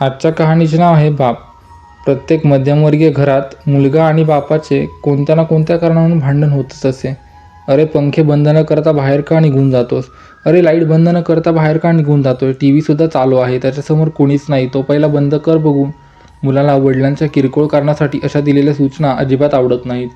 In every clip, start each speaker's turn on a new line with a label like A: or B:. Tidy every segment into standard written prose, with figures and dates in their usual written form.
A: आजच्या कहाणीचे नाव आहे बाप. प्रत्येक मध्यमवर्गीय घरात मुलगा आणि बापाचे कोणत्या ना कोणत्या कारणावरून भांडण होतच असे. अरे पंखे बंद न करता बाहेर का निघून जातोस? अरे लाईट बंद न करता बाहेर का निघून जातोय? टी व्हीसुद्धा चालू आहे, त्याच्यासमोर कोणीच नाही, तो पहिला बंद कर बघू. मुलाला वडिलांच्या किरकोळ कारणासाठी अशा दिलेल्या सूचना अजिबात आवडत नाहीत.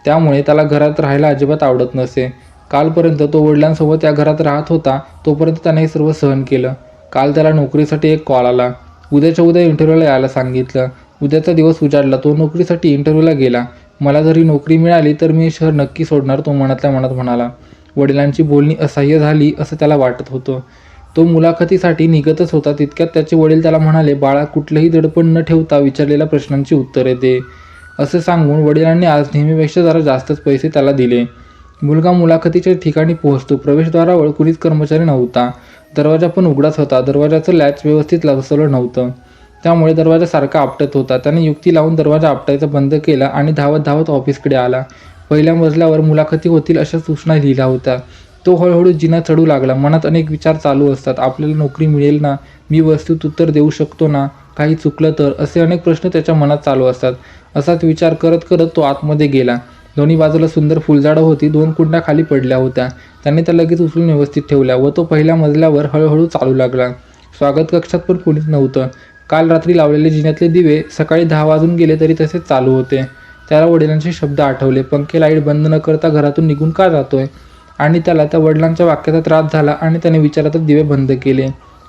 A: त्यामुळे त्याला घरात राहायला अजिबात आवडत नसे. कालपर्यंत तो वडिलांसोबत या घरात राहत होता, तोपर्यंत त्याने हे सर्व सहन केलं. काल त्याला नोकरीसाठी एक कॉल आला. उद्याच्या उद्या इंटरव्ह्यूला यायला सांगितलं. उद्याचा दिवस उजाडला. तो नोकरीसाठी इंटरव्ह्यूला गेला. मला जरी नोकरी मिळाली तर मी हे शहर नक्की सोडणार, तो मनातल्या मनात म्हणाला. वडिलांची बोलणी असह्य झाली असं त्याला वाटत होतं. तो मुलाखतीसाठी निघतच होता तितक्यात त्याचे वडील त्याला म्हणाले, बाळा, कुठलंही दडपण न ठेवता विचारलेल्या प्रश्नांची उत्तरे दे. असं सांगून वडिलांनी आज नेहमीपेक्षा जरा जास्तच पैसे त्याला दिले. मुलगा मुलाखतीच्या ठिकाणी पोहोचतो. प्रवेशद्वारावर कुणीच कर्मचारी नव्हता. दरवाजा पण उघडाच होता. दरवाजाचं लॅच व्यवस्थित बसवलं नव्हतं, त्यामुळे दरवाजा सारखा आपटत होता. त्याने युक्ती लावून दरवाजा आपटायचा बंद केला आणि धावत धावत ऑफिसकडे आला. पहिल्या मजल्यावर मुलाखती होतील अशा सूचना लिहिल्या होत्या. तो हळूहळू जिना चढू लागला. मनात अनेक विचार चालू असतात. आपल्याला नोकरी मिळेल ना? मी व्यवस्थित उत्तर देऊ शकतो ना? काही चुकलं तर? असे अनेक प्रश्न त्याच्या मनात चालू असतात. असाच विचार करत करत तो आतमध्ये गेला. दोन्ही बाजूला सुंदर फुलझाडं होती. 2 कुंड्या खाली पडल्या होत्या. त्याने त्या लगेच उचलून व्यवस्थित ठेवल्या व तो पहिल्या मजल्यावर हळूहळू चालू लागला. स्वागत कक्षात पण कोणीच नव्हतं. काल रात्री लावलेले जिन्यातले दिवे सकाळी 10 वाजून गेले तरी तसेच चालू होते. त्याला वडिलांचे शब्द आठवले. पंखे लाईट बंद न करता घरातून निघून का जातोय? आणि त्याला त्या वडिलांच्या वाक्याचा त्रास झाला आणि त्याने विचारातच दिवे बंद केले.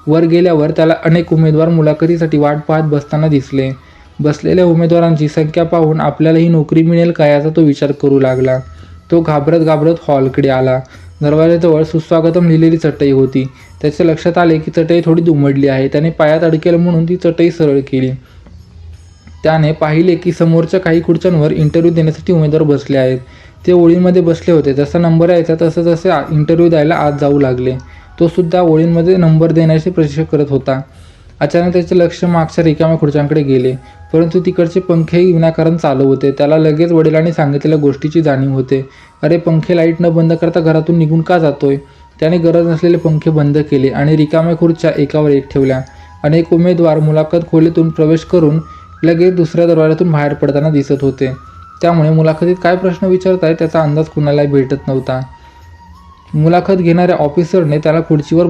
A: वर गेल्यावर त्याला अनेक उमेदवार मुलाखतीसाठी वाट पाहत बसताना दिसले. बसलेल्या उमेदवारांची संख्या पाहून आपल्यालाही नोकरी मिळेल का याचा तो विचार करू लागला. तो घाबरत घाबरत हॉलकडे आला. दरवाजाजवळ सुस्वागतम लिहिलेली चटई होती. त्याच्या लक्षात आले की चटई थोडी दुमडली आहे. त्याने पायात अडकेल म्हणून ती चटई सरळ केली. त्याने पाहिले की समोरच्या काही खुर्च्यांवर इंटरव्ह्यू देण्यासाठी उमेदवार बसले आहेत. ते ओळींमध्ये बसले होते. जसा नंबर यायचा तसं तसे इंटरव्ह्यू द्यायला आत जाऊ लागले. तो सुद्धा ओळींमध्ये नंबर देण्याची प्रतीक्षा करत होता. अचानक त्याचे लक्ष मागच्या रिकाम्या खुर्च्यांकडे गेले, परंतु तिकडचे पंखेही विनाकारण चालू होते. त्याला लगेच वडिलांनी सांगितलेल्या गोष्टीची जाणीव होते. अरे पंखे लाईट न बंद करता घरातून निघून का जातोय? त्याने गरज नसलेले पंखे बंद केले आणि रिकाम्या खुर्च्या एकावर एक ठेवल्या. अनेक उमेदवार मुलाखत खोलीतून प्रवेश करून लगेच दुसऱ्या दरवाजातून बाहेर पडताना दिसत होते. त्यामुळे मुलाखतीत काय प्रश्न विचारताय त्याचा अंदाज कुणालाही भेटत नव्हता. मुलाखत घेणाऱ्या ऑफिसरने त्याला खुर्चीवर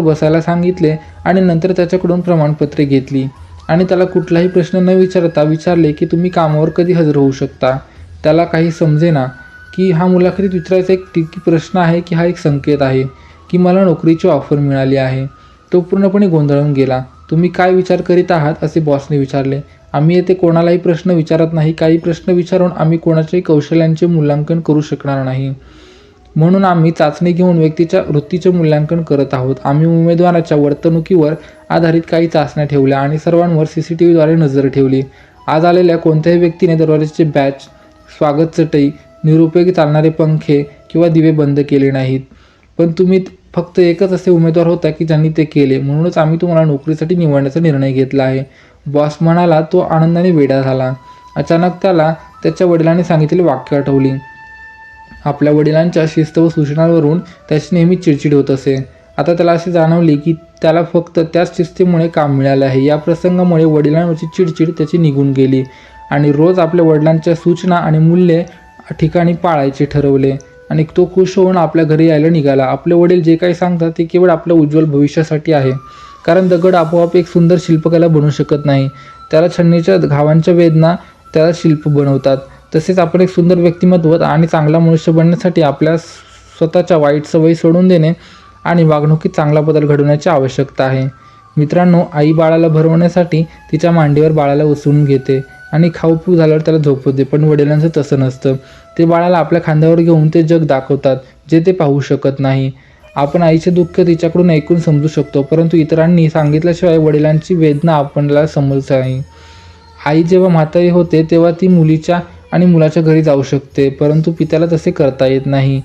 A: बसायला सांगितले आणि नंतर त्याच्याकडून प्रमाणपत्रे घेतली आणि त्याला कुठलाही प्रश्न न विचारता विचारले की तुम्ही कामावर कधी हजर होऊ शकता? त्याला काही समजेना की हा मुलाखतीत विचारायचा एक टिकी प्रश्न आहे की हा एक संकेत आहे की मला नोकरीची ऑफर मिळाली आहे. तो पूर्णपणे गोंधळून गेला. तुम्ही काय विचार करीत आहात असे बॉसने विचारले. आम्ही येथे कोणालाही प्रश्न विचारत नाही. काही प्रश्न विचारून आम्ही कोणाच्याही कौशल्यांचे मूल्यांकन करू शकणार नाही. म्हणून आम्ही चाचणी घेऊन व्यक्तीच्या वृत्तीचे मूल्यांकन करत आहोत. आम्ही उमेदवाराच्या वर्तणुकीवर आधारित काही चाचण्या ठेवल्या आणि सर्वांवर CCTVद्वारे नजर ठेवली. आज आलेल्या कोणत्याही व्यक्तीने दरवाजाचे बॅच, स्वागत चटई, निरुपयोगी चालणारे पंखे किंवा दिवे बंद केले नाहीत. पण तुम्ही फक्त एकच असे उमेदवार होता की ज्यांनी ते केले. म्हणूनच आम्ही तुम्हाला नोकरीसाठी निवडण्याचा निर्णय घेतला आहे. बॉस म्हणाला. तो आनंदाने वेडा झाला. अचानक त्याला त्याच्या वडिलांनी सांगितलेली वाक्य आठवली. आपल्या वडिलांच्या शिस्त व सूचनांवरून त्याची नेहमी चिडचिड होत असे. आता त्याला असे जाणवले की त्याला फक्त त्याच शिस्तीमुळे काम मिळाले आहे. या प्रसंगामुळे वडिलांवरची चिडचिड त्याची निघून गेली आणि रोज आपल्या वडिलांच्या सूचना आणि मूल्ये ठिकाणी पाळायचे ठरवले आणि तो खुश होऊन आपल्या घरी यायला निघाला. आपले वडील जे काही सांगतात ते केवळ आपल्या उज्ज्वल भविष्यासाठी आहे. कारण दगड आपोआप एक सुंदर शिल्पकला बनवू शकत नाही. त्याला छन्नीच्या घावांच्या वेदना त्याला शिल्प बनवतात. तसेच आपण एक सुंदर व्यक्तिमत्व आणि चांगला मनुष्य बनण्यासाठी आपल्या स्वतःच्या वाईट सवयी सोडून देणे आणि वागणुकीत चांगला बदल घडवण्याची आवश्यकता आहे. मित्रांनो, आई बाळाला भरवण्यासाठी तिच्या मांडीवर बाळाला उचलून घेते आणि खाऊ पिऊ झाल्यावर त्याला झोपवते. पण वडिलांचं तसं नसतं. ते बाळाला आपल्या खांद्यावर घेऊन ते जग दाखवतात जे ते पाहू शकत नाही. आपण आईचे दुःख तिच्याकडून ऐकून समजू शकतो, परंतु इतरांनी सांगितल्याशिवाय वडिलांची वेदना आपल्याला समजत नाही. आई जेव्हा म्हातारी होते तेव्हा ती मुलीच्या आणि मुलाच्या घरी जाऊ शकते, परंतु पित्याला तसे करता येत नाही.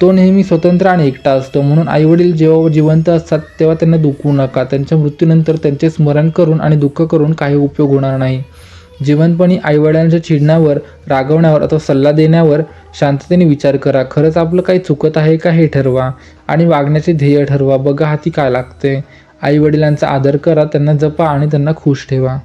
A: तो नेहमी स्वतंत्र आणि एकटा असतो. म्हणून आईवडील जेव्हा जिवंत असतात तेव्हा त्यांना दुखवू नका. त्यांच्या मृत्यूनंतर त्यांचे स्मरण करून आणि दुःख करून काही उपयोग होणार नाही. जिवंतपणी आईवडिलांच्या चिडण्यावर, रागवण्यावर अथवा सल्ला देण्यावर शांततेने विचार करा. खरंच आपलं काही चुकत आहे का हे ठरवा आणि वागण्याचे ध्येय ठरवा. बघा हाती काय लागते. आई वडिलांचा आदर करा, त्यांना जपा आणि त्यांना खुश ठेवा.